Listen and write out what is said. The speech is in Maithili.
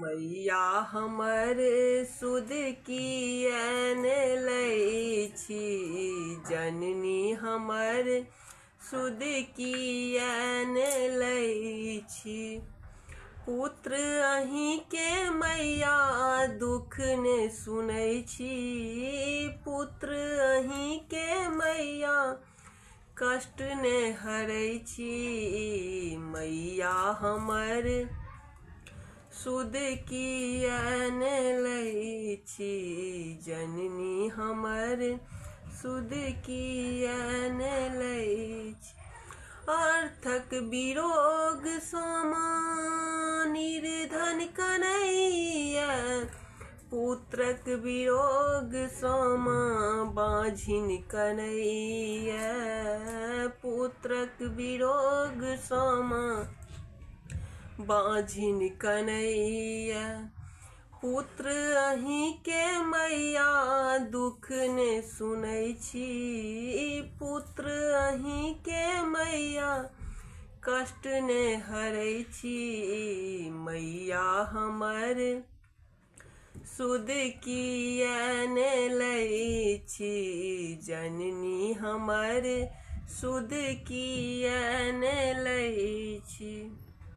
मैया हमर सुध किएन लै छी, जननी हमर सुध किएन लै छी। पुत्र अहीं के मैया दुख ने सुनै छी, पुत्र अहीं के मैया कष्ट ने हरै छी। मैया हमर सुध किएन लै छी, जननी हमर सुध किएन लै छी। अर्थक विरोग सोमा निर्धन कन्हैया, पुत्रक विरोग सोमा बाझिन कन्हैया, पुत्रक विरोग सोमा बाझिन कन्हैया। पुत्र अहीं के मैया दुख ने सुनै छी, पुत्र अहीं के मैया कष्ट ने हरै छी। मैया हमर सुध किएन लै छी, जननी हमर सुध किएन लै छी।